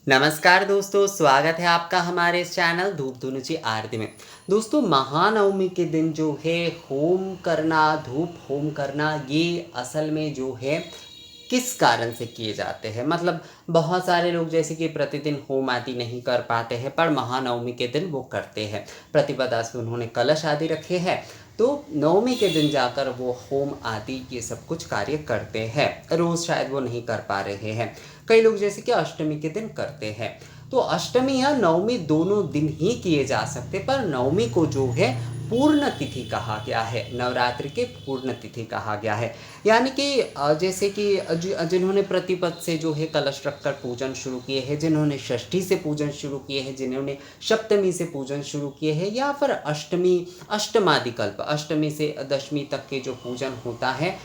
नमस्कार दोस्तों, स्वागत है आपका हमारे इस चैनल धूप धुनुची आरती में। दोस्तों, महानवमी के दिन जो है होम करना, धूप होम करना, ये असल में जो है किस कारण से किए जाते हैं। मतलब बहुत सारे लोग जैसे कि प्रतिदिन होम आदि नहीं कर पाते हैं, पर महानवमी के दिन वो करते हैं। प्रतिपदा से उन्होंने कलश आदि रखे हैं, तो नवमी के दिन जाकर वो होम आदि ये सब कुछ कार्य करते हैं। रोज़ शायद वो नहीं कर पा रहे हैं। कई लोग जैसे कि अष्टमी के दिन करते हैं। तो अष्टमी या नवमी दोनों दिन ही किए जा सकते, पर नवमी को जो है पूर्ण तिथि कहा गया है, नवरात्रि के पूर्ण तिथि कहा गया है। यानी कि जैसे कि जिन्होंने प्रतिपद से जो है कलश रखकर पूजन शुरू किए हैं, जिन्होंने षष्ठी से पूजन शुरू किए हैं, जिन्होंने सप्तमी से पूजन शुरू किए हैं, या फिर अष्टमी अष्टमादिकल्प अष्टमी से दशमी तक के जो पूजन होता है,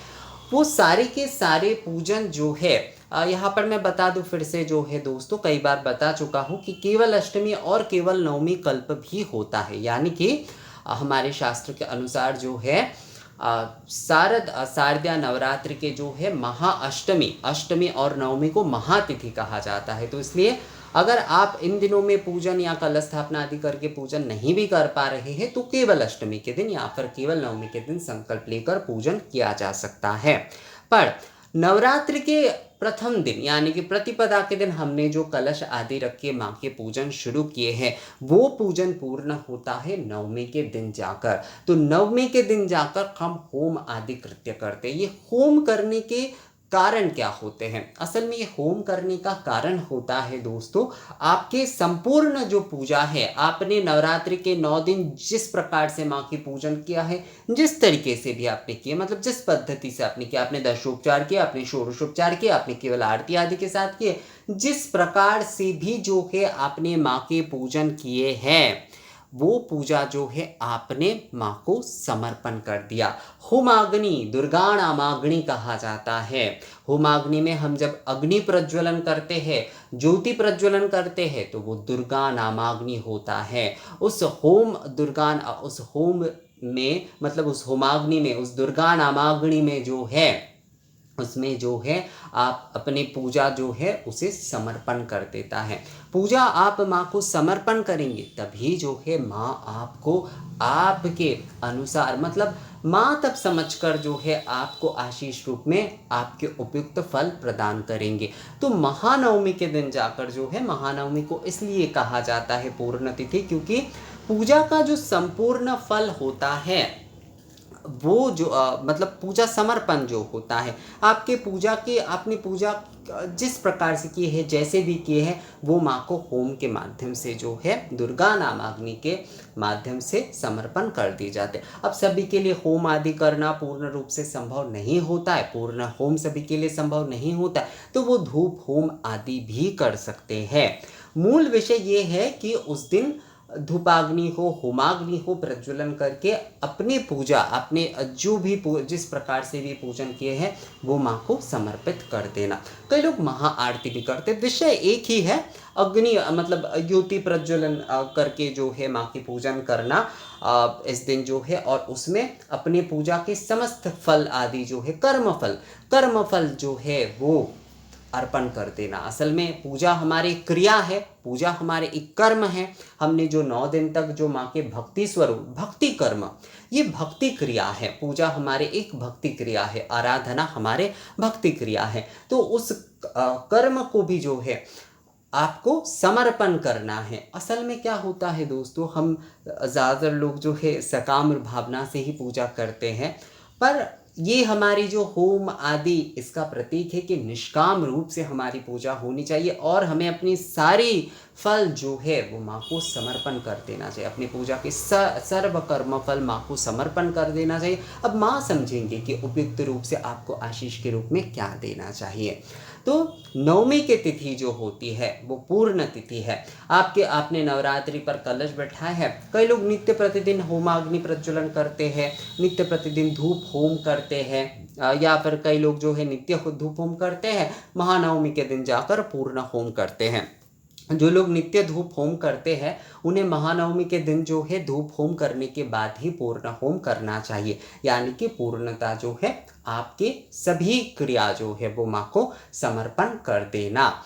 वो सारे के सारे पूजन जो है, यहाँ पर मैं बता दूं फिर से जो है दोस्तों, कई बार बता चुका हूँ कि केवल अष्टमी और केवल नवमी कल्प भी होता है। यानी कि हमारे शास्त्र के अनुसार जो है शारदीय नवरात्रि के जो है महाअष्टमी, अष्टमी और नवमी को महातिथि कहा जाता है। तो इसलिए अगर आप इन दिनों में पूजन या कलश स्थापना आदि करके पूजन नहीं भी कर पा रहे हैं, तो केवल अष्टमी के दिन या फिर केवल नवमी के दिन संकल्प लेकर पूजन किया जा सकता है। पर नवरात्रि के प्रथम दिन यानी कि प्रतिपदा के दिन हमने जो कलश आदि रख के माँ के पूजन शुरू किए हैं, वो पूजन पूर्ण होता है नवमी के दिन जाकर। तो नवमी के दिन जाकर हम होम आदि कृत्य करते हैं। ये होम करने के कारण क्या होते हैं? असल में ये होम करने का कारण होता है दोस्तों, आपके संपूर्ण जो पूजा है, आपने नवरात्रि के 9 दिन जिस प्रकार से माँ की पूजन किया है, जिस तरीके से भी आपने किया, मतलब जिस पद्धति से आपने किया, आपने दशोपचार किया, आपने षोडशोपचार किया, आपने केवल आरती आदि के साथ किए, जिस प्रकार से भी जो है आपने माँ के पूजन किए हैं, वो पूजा जो है आपने माँ को समर्पण कर दिया। होमाग्नि दुर्गाणामाग्नि कहा जाता है। होमाग्नि में हम जब अग्नि प्रज्वलन करते हैं, ज्योति प्रज्वलन करते हैं, तो वो दुर्गा नामाग्नि होता है। उस होम में, मतलब उस होमाग्नि में, उस दुर्गा नामाग्नि में जो है, उसमें जो है आप अपनी पूजा जो है उसे समर्पण कर देता है। पूजा आप माँ को समर्पण करेंगे, तभी जो है माँ आपको आपके अनुसार, मतलब माँ तब समझकर जो है आपको आशीष रूप में आपके उपयुक्त फल प्रदान करेंगे। तो महानवमी के दिन जाकर जो है, महानवमी को इसलिए कहा जाता है पूर्ण तिथि, क्योंकि पूजा का जो संपूर्ण फल होता है, वो जो मतलब पूजा समर्पण जो होता है, आपके पूजा के, आपने पूजा जिस प्रकार से किए हैं, जैसे भी किए हैं, वो माँ को होम के माध्यम से जो है दुर्गा नामाग्नि के माध्यम से समर्पण कर दी जाते हैं। अब सभी के लिए होम आदि करना पूर्ण रूप से संभव नहीं होता है, पूर्ण होम सभी के लिए संभव नहीं होता है, तो वो धूप होम आदि भी कर सकते हैं। मूल विषय ये है कि उस दिन धूपाग्नि हो, होमाग्नि हो, प्रज्वलन करके अपनी पूजा, अपने जो भी जिस प्रकार से भी पूजन किए हैं, वो माँ को समर्पित कर देना। कई लोग महा आरती भी करते, विषय एक ही है, अग्नि मतलब ज्योति प्रज्वलन करके जो है माँ की पूजन करना इस दिन जो है, और उसमें अपने पूजा के समस्त फल आदि जो है, कर्म फल जो है वो अर्पण कर देना। असल में पूजा हमारी क्रिया है, पूजा हमारे एक कर्म है। हमने जो 9 दिन तक जो माँ के भक्ति स्वरूप, भक्ति कर्म, ये भक्ति क्रिया है। पूजा हमारे एक भक्ति क्रिया है, आराधना हमारे भक्ति क्रिया है। तो उस कर्म को भी जो है आपको समर्पण करना है। असल में क्या होता है दोस्तों, हम ज़्यादातर लोग जो है सकाम भावना से ही पूजा करते हैं, पर ये हमारी जो होम आदि इसका प्रतीक है कि निष्काम रूप से हमारी पूजा होनी चाहिए, और हमें अपनी सारी फल जो है वो माँ को समर्पण कर देना चाहिए। अपनी पूजा के सर्व कर्म फल माँ को समर्पण कर देना चाहिए। अब माँ समझेंगे कि उपयुक्त रूप से आपको आशीष के रूप में क्या देना चाहिए। तो नवमी की तिथि जो होती है वो पूर्ण तिथि है। आपने नवरात्रि पर कलश बैठाया है, कई लोग नित्य प्रतिदिन होमाग्नि प्रज्वलन करते हैं, नित्य प्रतिदिन धूप होम करते हैं, या फिर कई लोग जो है नित्य धूप होम करते हैं, महानवमी के दिन जाकर पूर्ण होम करते हैं। जो लोग नित्य धूप होम करते हैं, उन्हें महानवमी के दिन जो है धूप होम करने के बाद ही पूर्ण होम करना चाहिए। यानी कि पूर्णता जो है आपके सभी क्रिया जो है वो माँ को समर्पण कर देना।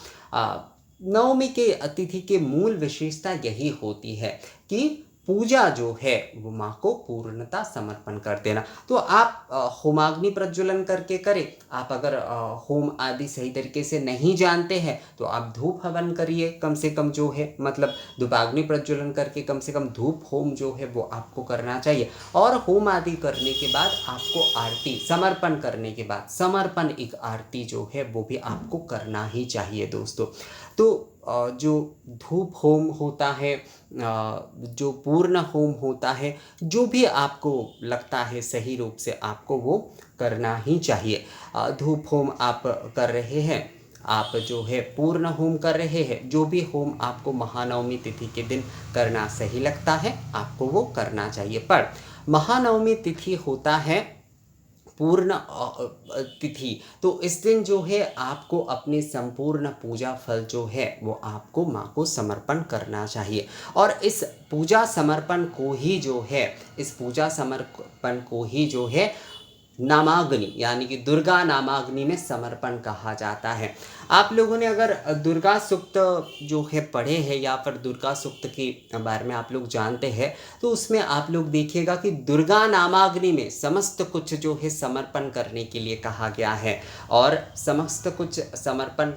नवमी के तिथि के मूल विशेषता यही होती है कि पूजा जो है वो माँ को पूर्णता समर्पण कर देना। तो आप होमाग्नि प्रज्वलन करके करें। आप अगर होम आदि सही तरीके से नहीं जानते हैं तो आप धूप हवन करिए, कम से कम जो है मतलब धूपाग्नि प्रज्वलन करके कम से कम धूप होम जो है वो आपको करना चाहिए। और होम आदि करने के बाद आपको आरती समर्पण करने के बाद समर्पण एक आरती जो है वो भी आपको करना ही चाहिए दोस्तों। तो जो धूप होम होता है, जो पूर्ण होम होता है, जो भी आपको लगता है सही रूप से आपको वो करना ही चाहिए। धूप होम आप कर रहे हैं, आप जो है पूर्ण होम कर रहे हैं, जो भी होम आपको महानवमी तिथि के दिन करना सही लगता है आपको वो करना चाहिए। पर महानवमी तिथि होता है पूर्ण तिथि, तो इस दिन जो है आपको अपने संपूर्ण पूजा फल जो है वो आपको माँ को समर्पण करना चाहिए। और इस पूजा समर्पण को ही जो है, इस पूजा समर्पण को ही जो है नामाग्नि यानी कि दुर्गा नामाग्नि में समर्पण कहा जाता है। आप लोगों ने अगर दुर्गा सूक्त जो है पढ़े हैं या फिर दुर्गा सूक्त के बारे में आप लोग जानते हैं तो उसमें आप लोग देखिएगा कि दुर्गा नामाग्नि में समस्त कुछ जो है समर्पण करने के लिए कहा गया है। और समस्त कुछ समर्पण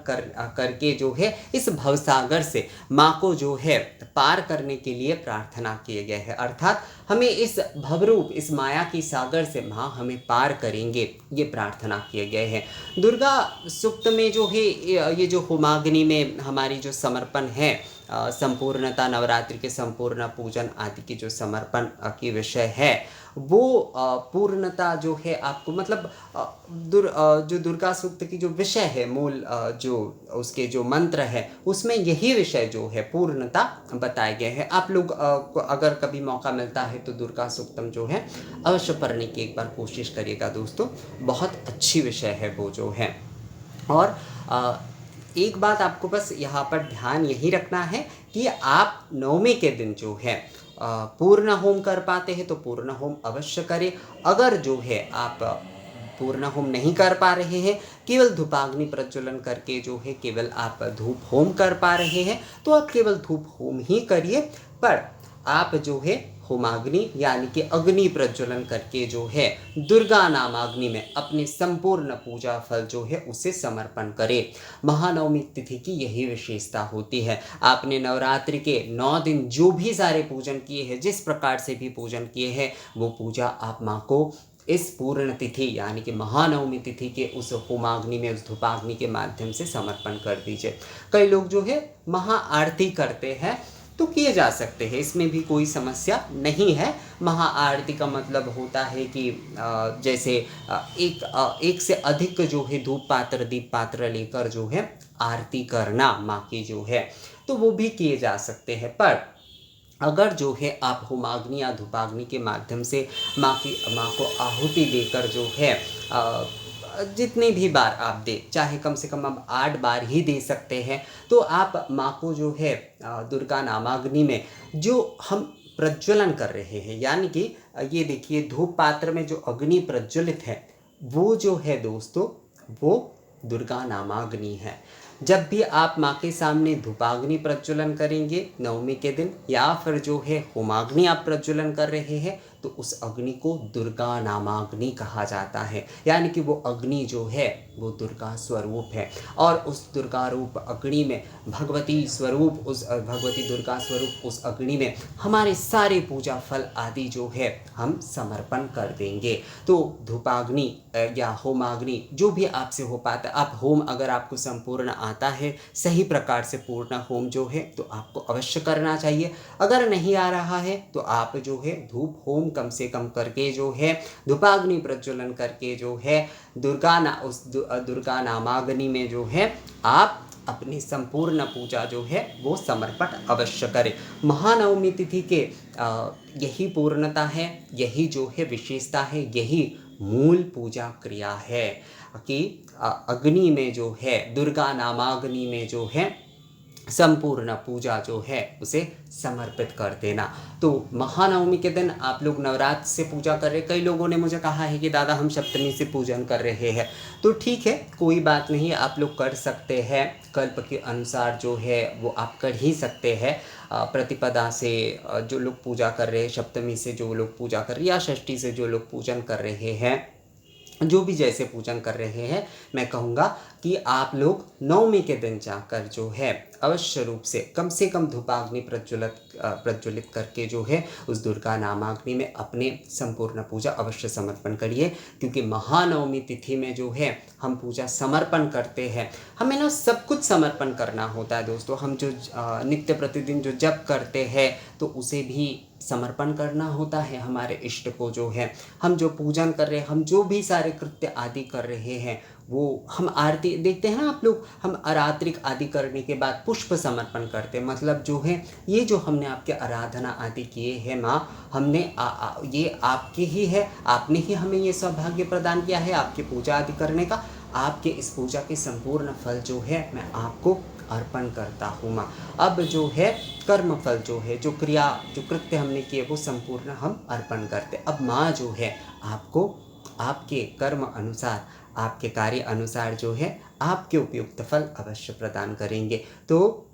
करके जो है इस भवसागर से माँ को जो है पार करने के लिए प्रार्थना किए गए हैं। अर्थात हमें इस भवरूप इस माया की सागर से माँ हमें पार करेंगे, ये प्रार्थना किए गए हैं। दुर्गा सूक्त में जो है ये जो होमाग्नि में हमारी जो समर्पण है, संपूर्णता नवरात्रि के संपूर्ण पूजन आदि की जो समर्पण की विषय है वो पूर्णता जो है आपको मतलब जो दुर्गा सूक्त की जो विषय है मूल जो उसके जो मंत्र है उसमें यही विषय जो है पूर्णता बताए गए हैं। आप लोग को अगर कभी मौका मिलता है तो दुर्गा सूक्तम जो है अवश्य पढ़ने की एक बार कोशिश करिएगा दोस्तों, बहुत अच्छी विषय है वो जो है। और एक बात आपको बस यहाँ पर ध्यान यही रखना है कि आप नवमी के दिन जो है पूर्ण होम कर पाते हैं तो पूर्ण होम अवश्य करें। अगर जो है आप पूर्ण होम नहीं कर पा रहे हैं, केवल धूपाग्नि प्रज्वलन करके जो है केवल आप धूप होम कर पा रहे हैं तो आप केवल धूप होम ही करिए। पर आप जो है होमाग्नि यानी कि अग्नि प्रज्वलन करके जो है दुर्गा नामाग्नि में अपनी संपूर्ण पूजा फल जो है उसे समर्पण करें। महानवमी तिथि की यही विशेषता होती है। आपने नवरात्रि के 9 दिन जो भी सारे पूजन किए हैं, जिस प्रकार से भी पूजन किए हैं, वो पूजा आप माँ को इस पूर्ण तिथि यानी कि महानवमी तिथि के उस होमाग्नि में उस धूपाग्नि के माध्यम से समर्पण कर दीजिए। कई लोग जो है महा आरती करते हैं तो किए जा सकते हैं, इसमें भी कोई समस्या नहीं है। महा आरती का मतलब होता है कि जैसे एक से अधिक जो है धूप पात्र दीप पात्र लेकर जो है आरती करना माँ की जो है, तो वो भी किए जा सकते हैं। पर अगर जो है आप होमाग्नि या धूपाग्नि के माध्यम से माँ को आहुति देकर जो है जितनी भी बार आप दे, चाहे कम से कम आप 8 बार ही दे सकते हैं, तो आप माँ को जो है दुर्गा नामाग्नि में जो हम प्रज्वलन कर रहे हैं यानी कि ये देखिए धूप पात्र में जो अग्नि प्रज्वलित है वो जो है दोस्तों वो दुर्गा नामाग्नि है। जब भी आप माँ के सामने धूपाग्नि प्रज्वलन करेंगे नवमी के दिन या फिर जो है होमाग्नि आप प्रज्वलन कर रहे हैं तो उस अग्नि को दुर्गा नामाग्नि कहा जाता है। यानी कि वो अग्नि जो है वो दुर्गा स्वरूप है और उस दुर्गा रूप अग्नि में भगवती स्वरूप उस भगवती दुर्गा स्वरूप उस अग्नि में हमारे सारे पूजा फल आदि जो है हम समर्पण कर देंगे। तो धूपाग्नि या होमाग्नि जो भी आपसे हो पाता है, आप होम अगर आपको संपूर्ण आता है सही प्रकार से पूर्ण होम जो है तो आपको अवश्य करना चाहिए। अगर नहीं आ रहा है तो आप जो है धूप होम कम से कम करके जो है धूपाग्नि प्रज्वलन करके जो है दुर्गा नामाग्नि में जो है आप अपनी संपूर्ण पूजा जो है वो समर्पण अवश्य करें। महानवमी तिथि के यही पूर्णता है, यही जो है विशेषता है, यही मूल पूजा क्रिया है कि अग्नि में जो है दुर्गा नामाग्नि में जो है संपूर्ण पूजा जो है उसे समर्पित कर देना। तो महानवमी के दिन आप लोग नवरात्र से पूजा कर रहे, कई लोगों ने मुझे कहा है कि दादा हम सप्तमी से पूजन कर रहे हैं, तो ठीक है, कोई बात नहीं, आप लोग कर सकते हैं। कल्प के अनुसार जो है वो आप कर ही सकते हैं। प्रतिपदा से जो लोग पूजा कर रहे हैं, सप्तमी से जो लोग पूजा कर रहे हैं, या षष्ठी से जो लोग पूजन कर रहे हैं, जो भी जैसे पूजन कर रहे हैं, मैं कहूँगा कि आप लोग नवमी के दिन जाकर जो है अवश्य रूप से कम धूपाग्नि प्रज्वलित करके जो है उस दुर्गा नामाग्नि में अपने संपूर्ण पूजा अवश्य समर्पण करिए। क्योंकि महानवमी तिथि में जो है हम पूजा समर्पण करते हैं, हमें ना सब कुछ समर्पण करना होता है दोस्तों। हम जो नित्य प्रतिदिन जो जप करते हैं तो उसे भी समर्पण करना होता है हमारे इष्ट को। जो है हम जो पूजन कर रहे हैं, हम जो भी सारे कृत्य आदि कर रहे हैं, वो हम आरती देखते हैं ना आप लोग, हम आरात्रिक आदि करने के बाद पुष्प समर्पण करते हैं। मतलब जो है ये जो हमने आपके आराधना आदि किए हैं माँ, हमने ये आपके ही है, आपने ही हमें ये सौभाग्य प्रदान किया है आपकी पूजा आदि करने का। आपके इस पूजा के संपूर्ण फल जो है मैं आपको अर्पण करता हूँ माँ। अब जो है कर्म फल जो है, जो क्रिया जो कृत्य हमने किए वो संपूर्ण हम अर्पण करते। अब माँ जो है आपको आपके कर्म अनुसार, आपके कार्य अनुसार जो है आपके उपयुक्त फल अवश्य प्रदान करेंगे। तो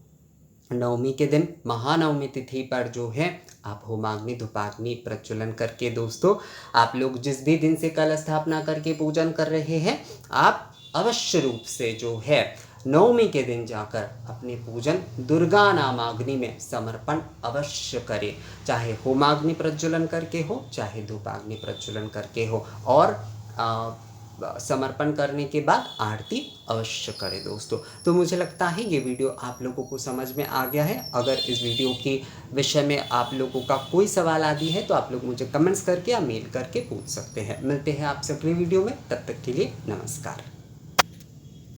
नवमी के दिन महानवमी तिथि पर जो है आप होमाग्नि धूपाग्नि प्रज्वलन करके दोस्तों, आप लोग जिस भी दिन से कल स्थापना करके पूजन कर रहे हैं, आप अवश्य रूप से जो है नवमी के दिन जाकर अपने पूजन दुर्गा नामाग्नि में समर्पण अवश्य करें। चाहे होमाग्नि प्रज्वलन करके हो, चाहे धूपाग्नि प्रज्वलन करके हो, और समर्पण करने के बाद आरती अवश्य करें दोस्तों। तो मुझे लगता है ये वीडियो आप लोगों को समझ में आ गया है। अगर इस वीडियो के विषय में आप लोगों का कोई सवाल आदि है तो आप लोग मुझे कमेंट्स करके या मेल करके पूछ सकते हैं। मिलते हैं आपसे अगले वीडियो में, तब तक के लिए नमस्कार।